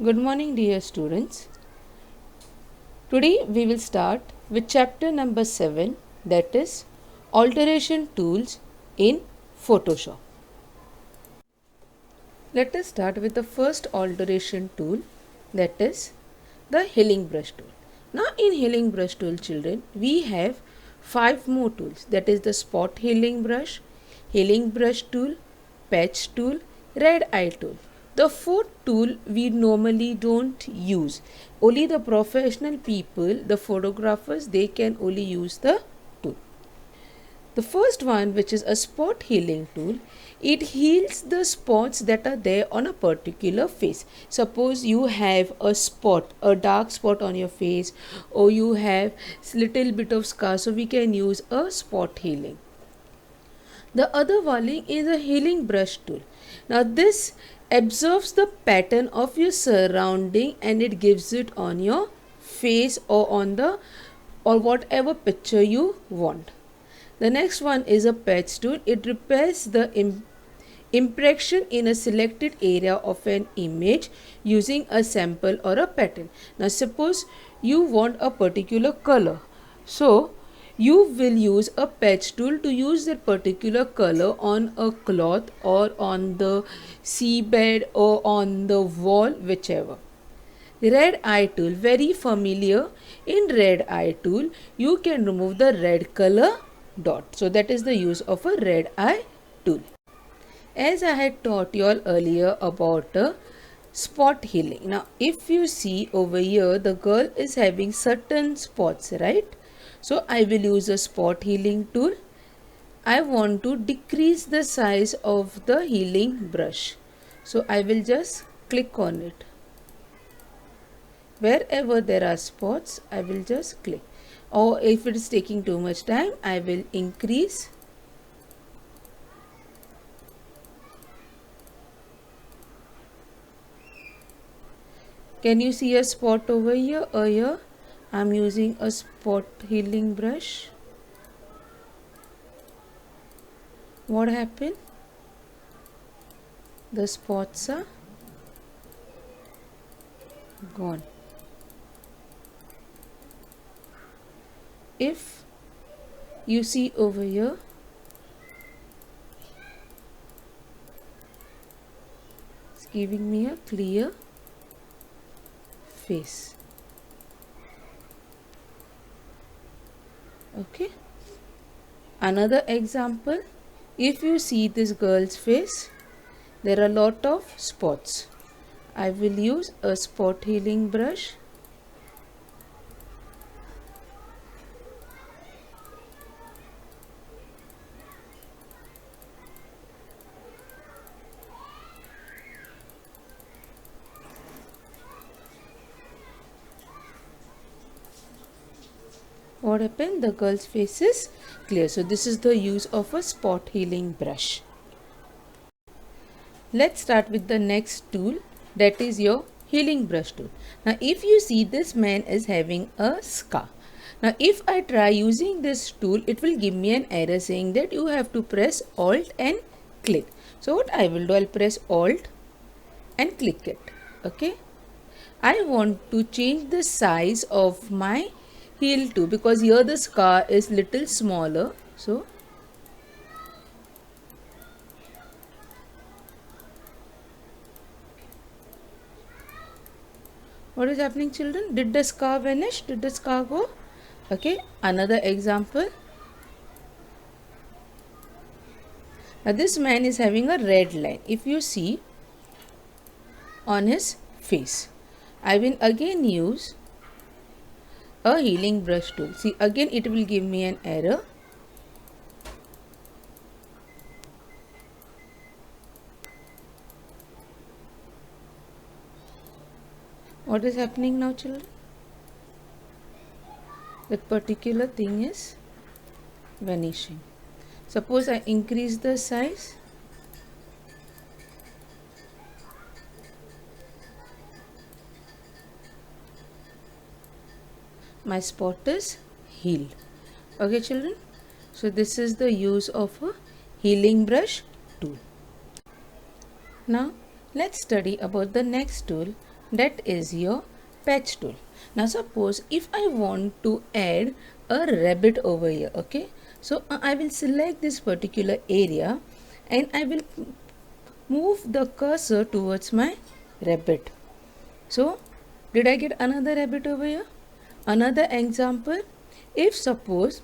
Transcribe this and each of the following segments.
Good morning, dear students. Today we will start with chapter number 7, that is alteration tools in Photoshop. Let us start with the first alteration tool, that is the healing brush tool. Now in healing brush tool, children, we have 5 more tools, that is the spot healing brush tool, patch tool, red eye tool. The fourth tool we normally don't use. Only the professional people, the photographers, they can only use the tool. The first one, which is a spot healing tool, it heals the spots that are there on a particular face. Suppose you have a spot, a dark spot on your face, or you have little bit of scar, so we can use a spot healing. The other one is a healing brush tool. Now this absorbs the pattern of your surrounding and it gives it on your face or whatever picture you want. The next one is a patch tool. It repairs the impression in a selected area of an image using a sample or a pattern. Now suppose you want a particular color. So you will use a patch tool to use that particular color on a cloth or on the seabed or on the wall, whichever. Red eye tool, very familiar. In red eye tool you can remove the red color dot. So that is the use of a red eye tool. As I had taught you all earlier about a spot healing. Now if you see over here, the girl is having certain spots, right? So I will use a spot healing tool. I want to decrease the size of the healing brush. So I will just click on it. Wherever there are spots, I will just click. Or if it is taking too much time, I will increase. Can you see a spot over here or here? I am using a spot healing brush. What happened? The spots are gone. If you see over here, it's giving me a clear face. Okay. Another example, if you see this girl's face, there are a lot of spots. I will use a spot healing brush. What happened? The girl's face is clear. So this is the use of a spot healing brush. Let's start with the next tool, that is your healing brush tool. Now if you see, this man is having a scar. Now if I try using this tool, it will give me an error saying that you have to press Alt and click. So what I will do, I'll press Alt and click it. Okay. I want to change the size of my heel too, because here the scar is little smaller. So what is happening, children? Did the scar vanish? Did the scar go? Okay. Another example. Now this man is having a red line. If you see on his face, I will again use a healing brush tool. See, again it will give me an error. What is happening now, children? That particular thing is vanishing. Suppose I increase the size. My spot is healed. Okay, children. So this is the use of a healing brush tool. Now let's study about the next tool, that is your patch tool. Now suppose if I want to add a rabbit over here, okay, so I will select this particular area and I will move the cursor towards my rabbit. So did I get another rabbit over here? Another example, if suppose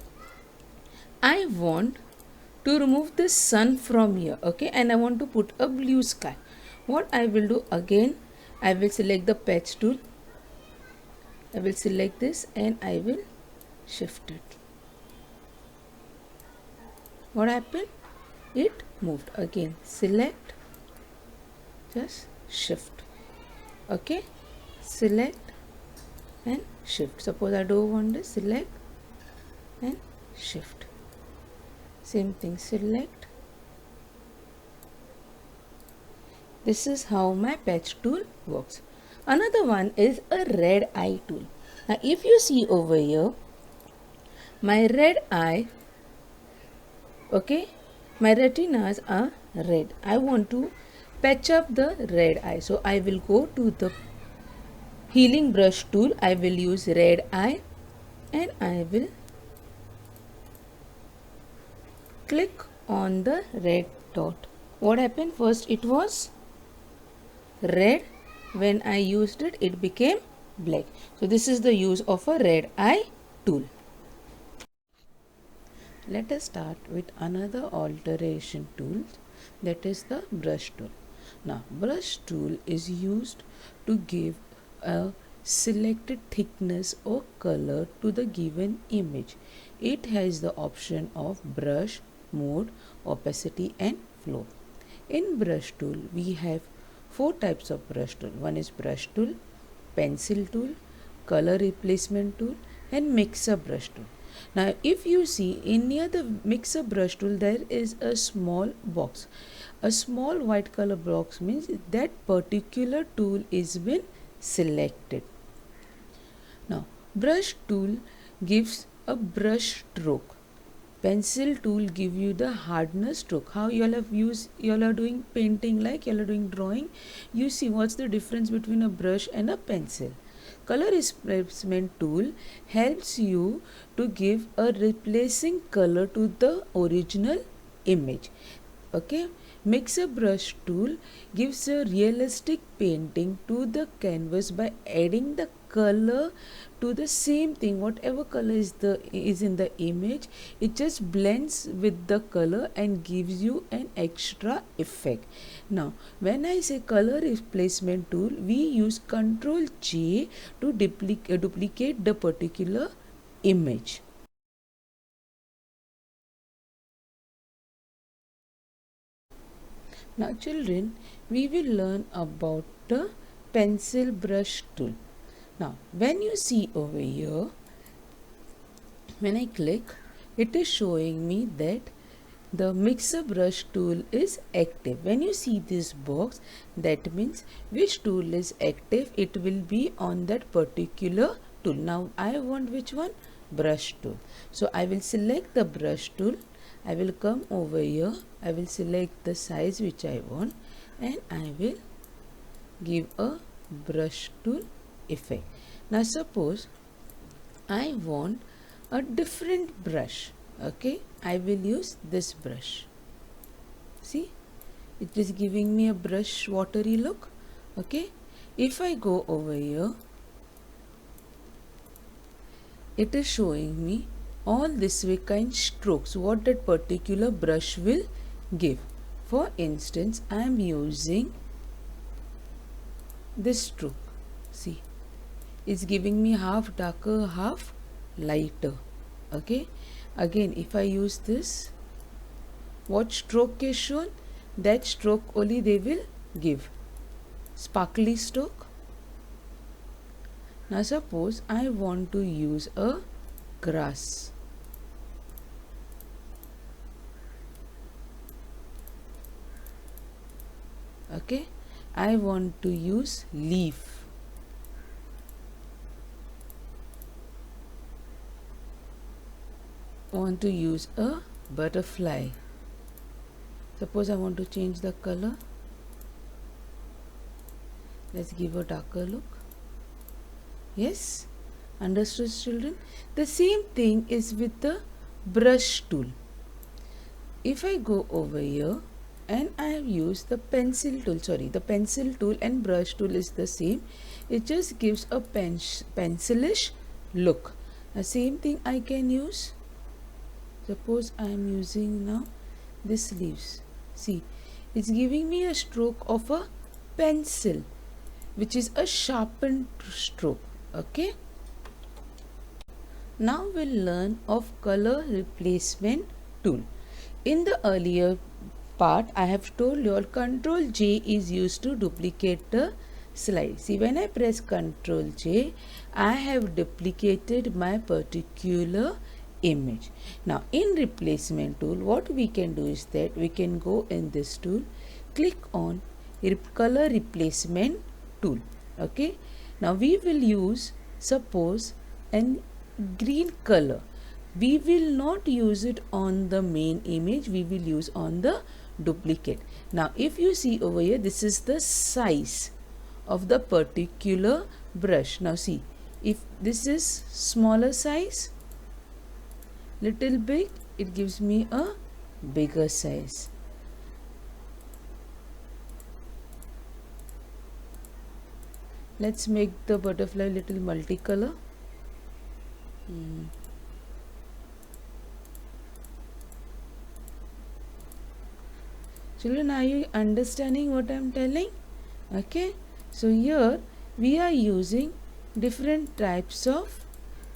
I want to remove the sun from here, okay, and I want to put a blue sky, what I will do, again I will select the patch tool, I will select this and I will shift it. What happened? It moved. Again select, just shift, okay, select and shift. Suppose I don't want this, select and shift. Same thing, select. This is how my patch tool works. Another one is a red eye tool. Now if you see over here, my red eye, okay, my retinas are red. I want to patch up the red eye. So I will go to the healing brush tool. I will use red eye and I will click on the red dot. What happened? First it was red. When I used it, it became black. So this is the use of a red eye tool. Let us start with another alteration tool, that is the brush tool. Now brush tool is used to give a selected thickness or color to the given image. It has the option of brush, mode, opacity and flow. In brush tool we have 4 types of brush tool. One is brush tool, pencil tool, color replacement tool and mixer brush tool. Now if you see in near the mixer brush tool, there is a small box. A small white color box means that particular tool is been selected. Now brush tool gives a brush stroke. Pencil tool give you the hardness stroke. How you all have used, you all are doing painting, like you all are doing drawing, you see what's the difference between a brush and a pencil. Color replacement tool helps you to give a replacing color to the original image. Okay, mixer brush tool gives a realistic painting to the canvas by adding the color to the same thing. Whatever color is in the image, it just blends with the color and gives you an extra effect. Now when I say color replacement tool, we use Ctrl J to duplicate the particular image. Now children, we will learn about the pencil brush tool. Now when you see over here, when I click, it is showing me that the mixer brush tool is active. When you see this box, that means which tool is active, it will be on that particular tool. Now I want which one? Brush tool. So I will select the brush tool. I will come over here, I will select the size which I want and I will give a brush tool effect. Now suppose I want a different brush, okay, I will use this brush. See, it is giving me a brush watery look. Okay, if I go over here, it is showing me all this way kind strokes what that particular brush will give. For instance, I am using this stroke. See, it's giving me half darker, half lighter. Okay, again if I use this, what stroke is shown, that stroke only they will give. Sparkly stroke. Now suppose I want to use a grass. Okay, I want to use leaf. Want to use a butterfly. Suppose I want to change the color. Let's give a darker look. Yes, understood children? The same thing is with the brush tool. If I go over here and I have used the pencil tool, the pencil tool and brush tool is the same. It just gives a pencilish look. The same thing I can use. Suppose I am using now this leaves. See, it's giving me a stroke of a pencil, which is a sharpened stroke. Okay. Now we'll learn of color replacement tool. In the earlier part, I have told you all Ctrl J is used to duplicate the slide. See, when I press Ctrl J, I have duplicated my particular image. Now, in replacement tool, what we can do is that we can go in this tool, click on color replacement tool. Okay. Now, we will use, suppose, an green color. We will not use it on the main image, we will use on the duplicate. Now if you see over here, this is the size of the particular brush. Now see, if this is smaller size, little big, it gives me a bigger size. Let's make the butterfly little multicolor. Children, are you understanding what I am telling? Okay. So here we are using different types of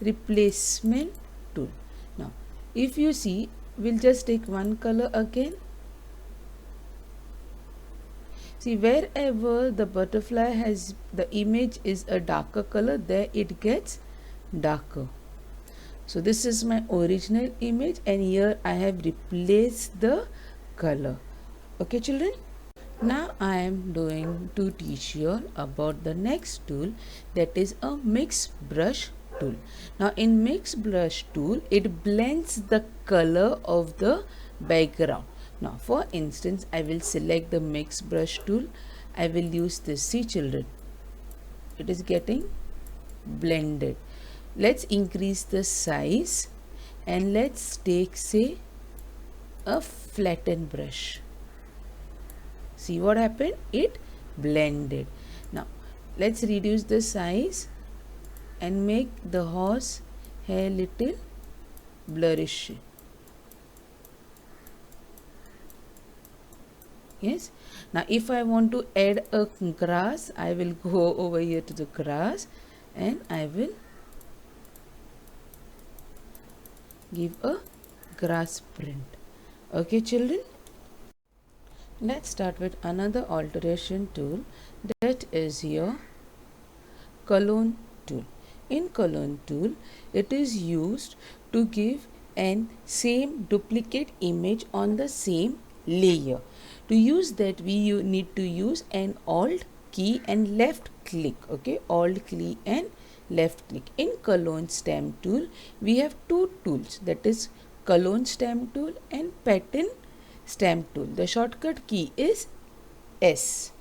replacement tool. Now, if you see, we'll just take one color again. See, wherever the butterfly has, the image is a darker color, there it gets darker. So this is my original image and here I have replaced the color. Okay children? Now I am going to teach you all about the next tool, that is a mix brush tool. Now in mix brush tool, it blends the color of the background. Now for instance, I will select the mix brush tool. I will use this. See children, it is getting blended. Let's increase the size and let's take, say, a flattened brush. See what happened? It blended. Now let's reduce the size and make the horse hair little blurrish. Yes. Now if I want to add a grass, I will go over here to the grass and I will give a grass print. Okay children? Let's start with another alteration tool, that is your clone tool. In clone tool, it is used to give an same duplicate image on the same layer. To use that, we need to use an Alt key and left click. Okay, Alt key and left click. In clone stamp tool, we have two tools, that is clone stamp tool and pattern stamp tool. The shortcut key is S.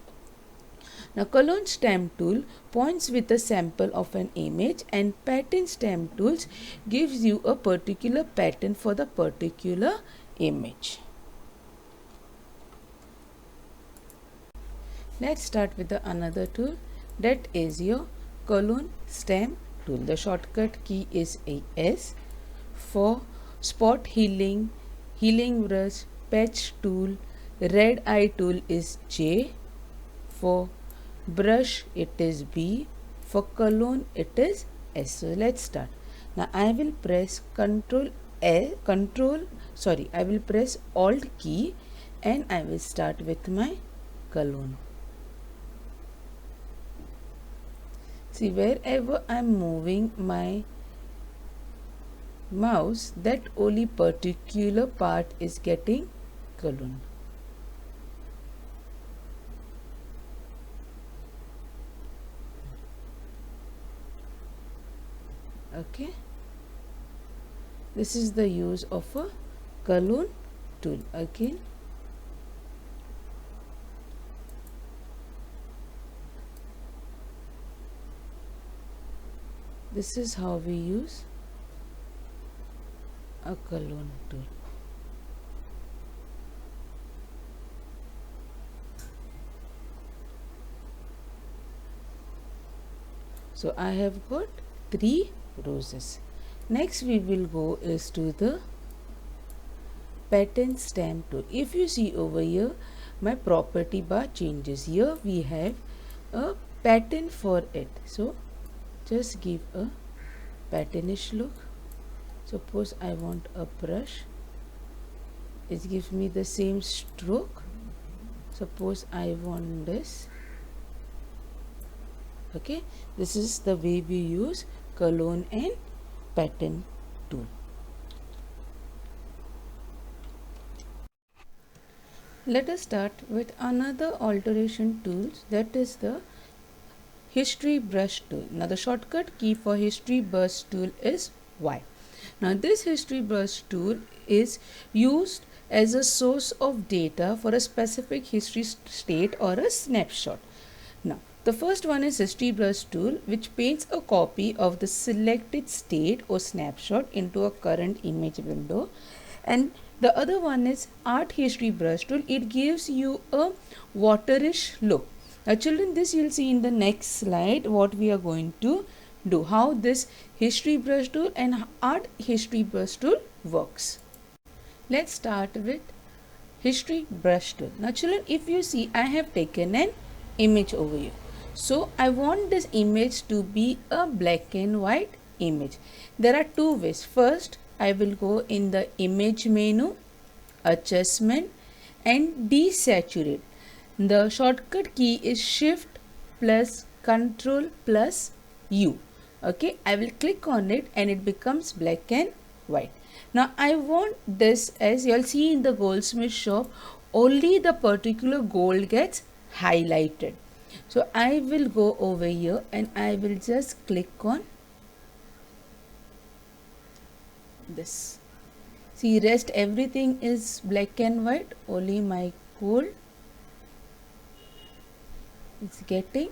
Now clone stamp tool points with a sample of an image and pattern stamp tools gives you a particular pattern for the particular image. Let's start with another tool, that is your clone stamp tool. The shortcut key is S. For spot healing, healing brush, patch tool, red eye tool is J. For brush it is B. For clone it is S. So let's start. Now I will press I will press Alt key and I will start with my clone. See, wherever I am moving my mouse, that only particular part is getting clone. Okay, this is the use of a clone tool. Again, This is how we use a cologne tool. So I have got 3 roses. Next we will go is to the pattern stamp tool. If you see over here, my property bar changes. Here we have a pattern for it. So just give a patternish look. Suppose I want a brush. It gives me the same stroke. Suppose I want this. Okay, this is the way we use cologne and pattern tool. Let us start with another alteration tool, that is the history brush tool. Now the shortcut key for history brush tool is Y. Now this history brush tool is used as a source of data for a specific history state or a snapshot. Now the first one is history brush tool, which paints a copy of the selected state or snapshot into a current image window, and the other one is art history brush tool. It gives you a waterish look. Now children, this you'll see in the next slide what we are going to do, how this history brush tool and art history brush tool works. Let's start with history brush tool. Now children, if you see, I have taken an image over here. So I want this image to be a black and white image. There are 2 ways. First, I will go in the image menu, adjustment, and desaturate. The shortcut key is shift plus control plus U. Okay, I will click on it and it becomes black and white. Now I want this, as you'll see in the goldsmith shop, only the particular gold gets highlighted. So I will go over here and I will just click on this. See, rest everything is black and white, only my gold is getting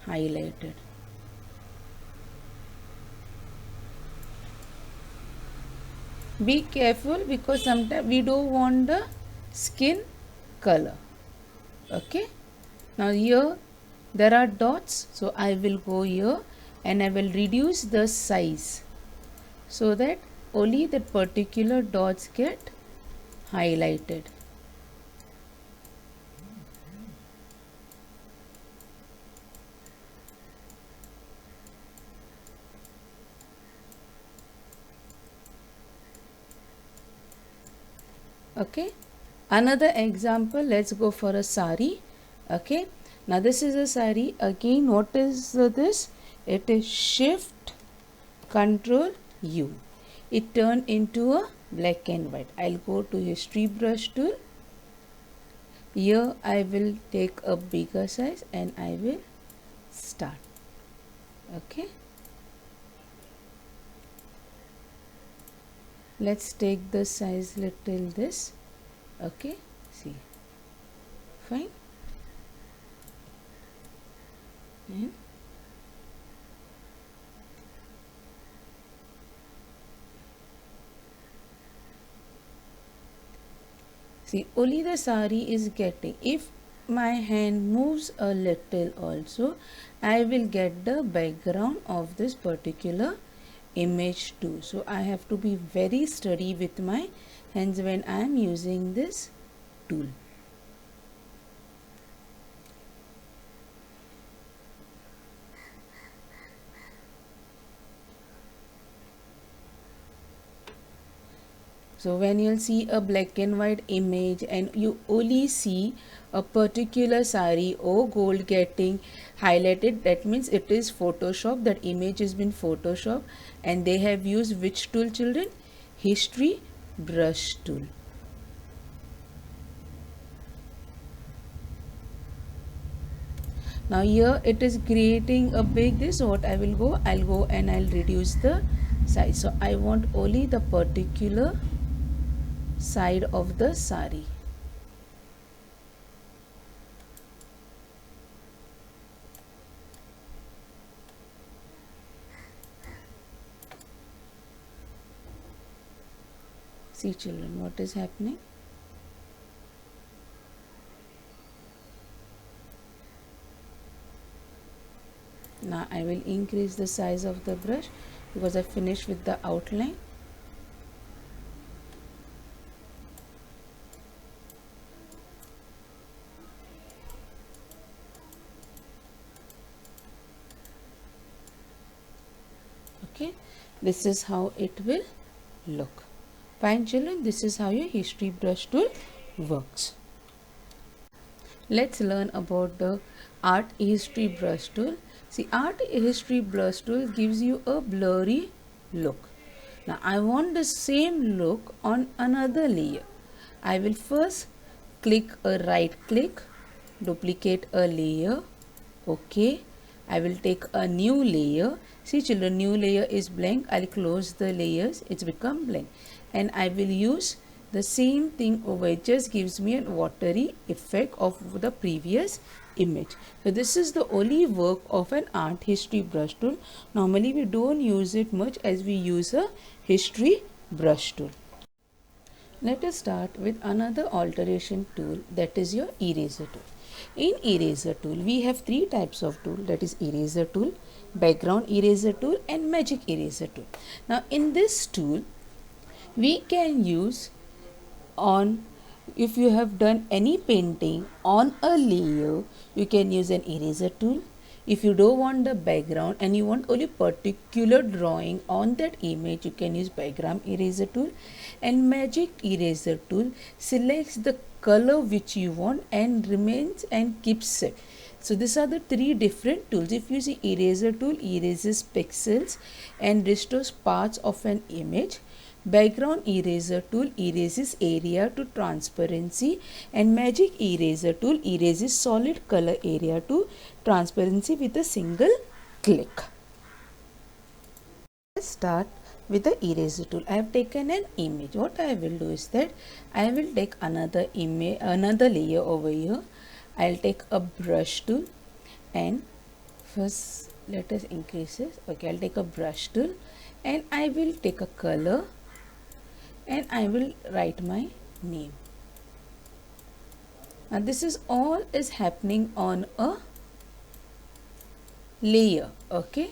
highlighted. Be careful because sometimes we don't want the skin color. Okay, now here there are dots, so I will go here and I will reduce the size so that only the particular dots get highlighted. Okay, another example, let's go for a sari. Okay, now this is a sari. Again, what is this? It is shift control U. It turned into a black and white. I'll go to history brush tool. Here I will take a bigger size and I will start. Okay, let's take the size little this. Okay, see, fine. And see, only the sari is getting. If my hand moves a little also, I will get the background of this particular image too. So I have to be very steady with my hands when I am using this tool. So when you'll see a black and white image and you only see a particular sari or gold getting highlighted, that means it is Photoshop. That image has been Photoshop, and they have used which tool, children? History brush tool. Now here it is creating a big this. So what I will go, I'll go and I'll reduce the size. So I want only the particular side of the sari. See children, what is happening? Now I will increase the size of the brush because I finished with the outline. Okay, this is how it will look. Fine children, this is how your history brush tool works. Let's learn about the art history brush tool. See, art history brush tool gives you a blurry look. Now I want the same look on another layer. I will first click a right click, duplicate a layer. Okay, I will take a new layer. See children, new layer is blank. I'll close the layers, it's become blank, and I will use the same thing over. It just gives me a watery effect of the previous image. So this is the only work of an art history brush tool. Normally we don't use it much as we use a history brush tool. Let us start with another alteration tool, that is your eraser tool. In eraser tool we have three types of tool, that is eraser tool, background eraser tool and magic eraser tool. Now in this tool we can use on, if you have done any painting on a layer, you can use an eraser tool. If you don't want the background and you want only particular drawing on that image, you can use background eraser tool. And magic eraser tool selects the color which you want and remains and keeps it. So these are the three different tools. If you see, eraser tool erases pixels and restores parts of an image. Background eraser tool erases area to transparency, and magic eraser tool erases solid color area to transparency with a single click. Let's start with the eraser tool. I have taken an image. What I will do is that I will take another image, another layer over here. I'll take a brush tool and first let us increase this. Okay, I'll take a brush tool and I will take a color and I will write my name. Now this is all is happening on a layer. Okay,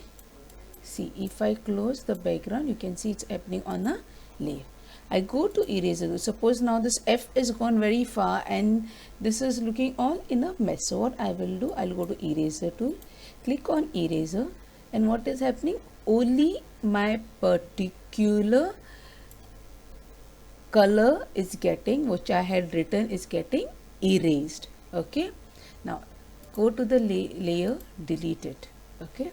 see, if I close the background you can see it's happening on a layer. I go to eraser tool. Suppose now this F is gone very far and this is looking all in a mess. So what I will do, I'll go to eraser tool, click on eraser, and what is happening, only my particular color is getting, which I had written, is getting erased. Okay, now go to the layer, delete it. Okay,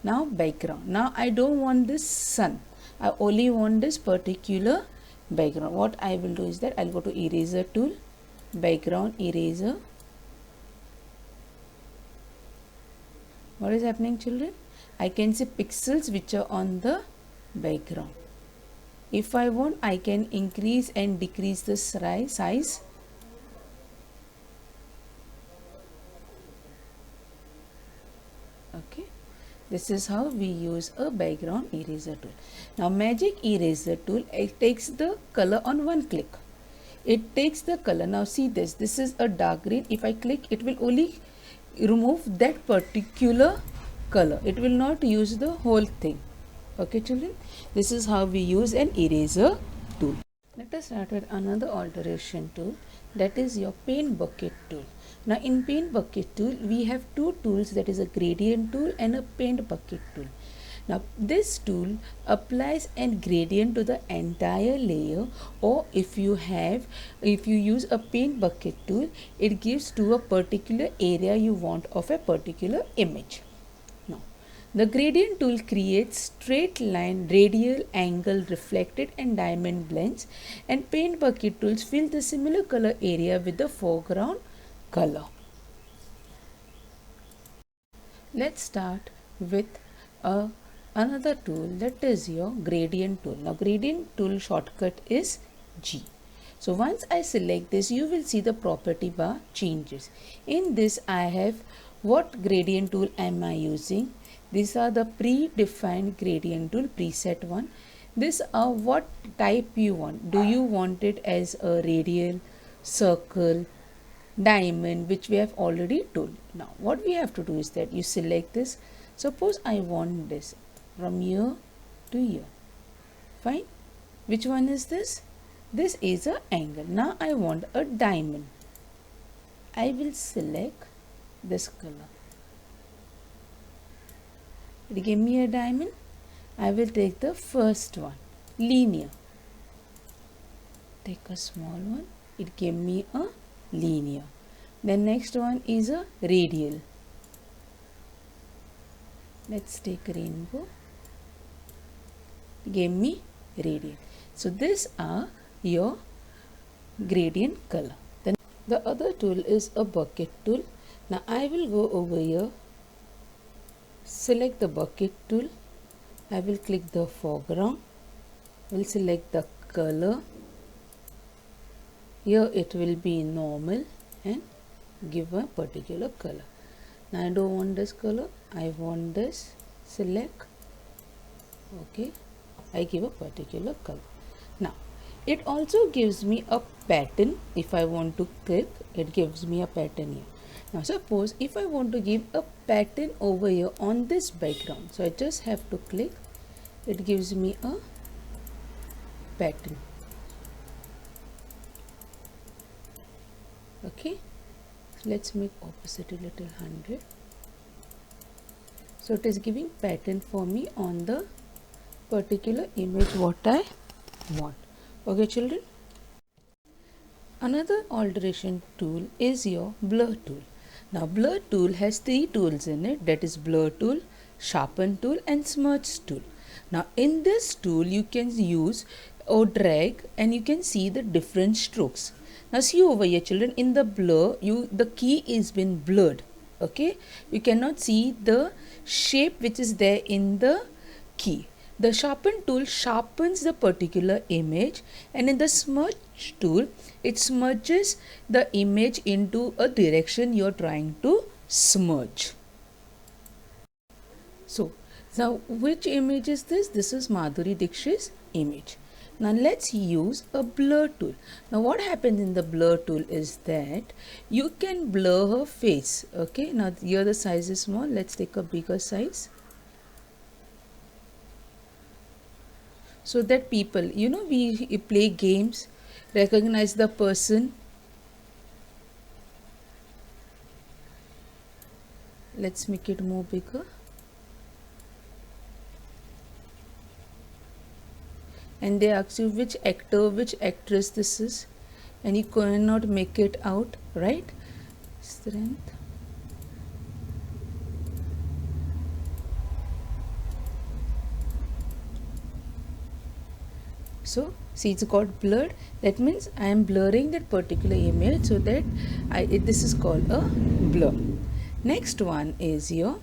now background. Now I don't want this sun, I only want this particular background. What I will do is that I'll go to eraser tool, background eraser. What is happening children? I can see pixels which are on the background. If I want, I can increase and decrease the size. Okay, this is how we use a background eraser tool. Now magic eraser tool, it takes the color on one click. It takes the color. Now see this, this is a dark green. If I click, it will only remove that particular color. It will not use the whole thing. Okay children, this is how we use an eraser tool. Let us start with another alteration tool, that is your paint bucket tool. Now in paint bucket tool we have two tools, that is a gradient tool and a paint bucket tool. Now this tool applies a gradient to the entire layer, or if you use a paint bucket tool, it gives to a particular area you want of a particular image. The gradient tool creates straight line, radial, angle, reflected and diamond blends, and paint bucket tools fill the similar color area with the foreground color. Let's start with another tool, that is your gradient tool. Now gradient tool shortcut is G. So once I select this, you will see the property bar changes. In this I have what gradient tool am I using. These are the predefined gradient tool, preset one. This what type you want. Do you want it as a radial, circle, diamond, which we have already told. Now what we have to do is that you select this. Suppose I want this from here to here. Fine. Which one is this? This is a angle. Now I want a diamond. I will select this color. It gave me a diamond. I will take the first one, linear. Take a small one. It gave me a linear. The next one is a radial. Let's take rainbow. It gave me radial. So these are your gradient color. Then the other tool is a bucket tool. Now I will go over here, select the bucket tool. I will click the foreground. Will select the color. Here it will be normal and give a particular color. Now I don't want this color. I want this. Select. Okay. I give a particular color. Now it also gives me a pattern. If I want to click, it gives me a pattern here. Now suppose if I want to give a pattern over here on this background, so I just have to click. It gives me a pattern. Okay, so let's make opacity little 100. So it is giving pattern for me on the particular image what I want. Okay children. Another alteration tool is your blur tool. Now blur tool has three tools in it, that is blur tool, sharpen tool and smudge tool. Now in this tool you can use or drag and you can see the different strokes. Now see over here children, in the blur the key is been blurred. Okay, you cannot see the shape which is there in the key. The sharpen tool sharpens the particular image, and in the smudge tool it smudges the image into a direction you are trying to smudge. So now which image is this? This is Madhuri Dixit's image. Now let's use a blur tool. Now what happens in the blur tool is that you can blur her face. Okay, now here the size is small. Let's take a bigger size. So that people, you know, we play games, recognize the person. Let's make it more bigger. And they ask you which actor, which actress this is, and you cannot make it out, right? Strength. So see, it's got blurred. That means I am blurring that particular image so that this is called a blur. Next one is your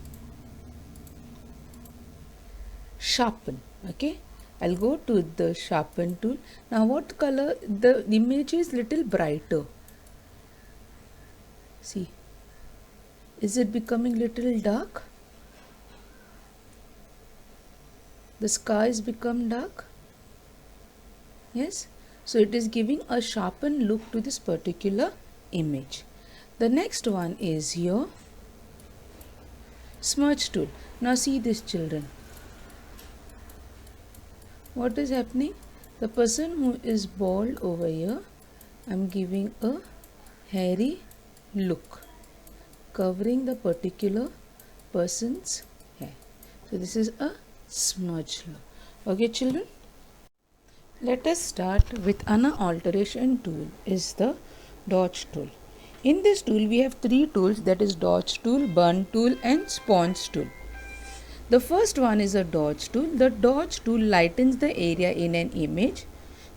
sharpen. Okay, I'll go to the sharpen tool. Now what color? The image is little brighter. See, is it becoming little dark? The sky has become dark. Yes, so it is giving a sharpened look to this particular image. The next one is your smudge tool. Now see this children. What is happening? The person who is bald over here, I'm giving a hairy look, covering the particular person's hair. So this is a smudge look. Okay children. Let us start with another alteration tool is the dodge tool. In this tool we have three tools, that is dodge tool, burn tool and sponge tool. The first one is a dodge tool. The dodge tool lightens the area in an image.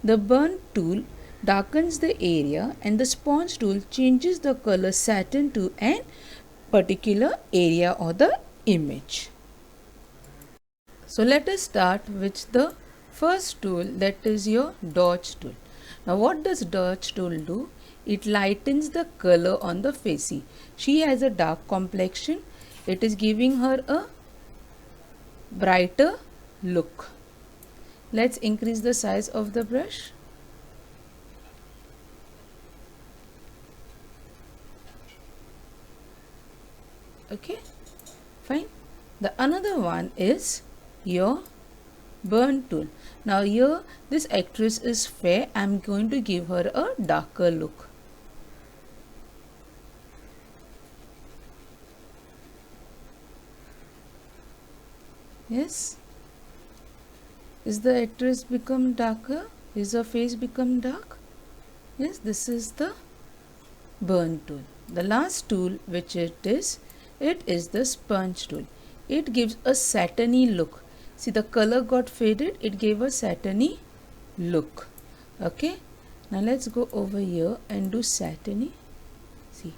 The burn tool darkens the area and the sponge tool changes the color satin to an particular area or the image. So let us start with the first tool, that is your dodge tool. Now what does dodge tool do? It lightens the color on the face. See, she has a dark complexion. It is giving her a brighter look. Let's increase the size of the brush. Okay, fine. The another one is your burn tool. Now here this actress is fair. I'm going to give her a darker look. Yes, is the actress become darker? Is her face become dark? Yes, this is the burn tool. The last tool which it is the sponge tool. It gives a satiny look. See, the color got faded, it gave a satiny look. Okay, now let's go over here and do satiny. See,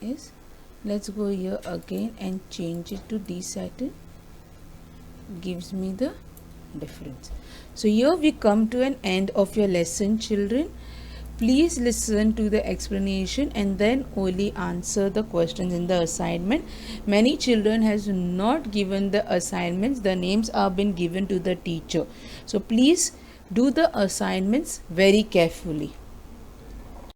yes, let's go here again and change it to desatin. Gives me the difference. So here we come to an end of your lesson, children. Please listen to the explanation and then only answer the questions in the assignment. Many children has not given the assignments. The names are been given to the teacher. So please do the assignments very carefully.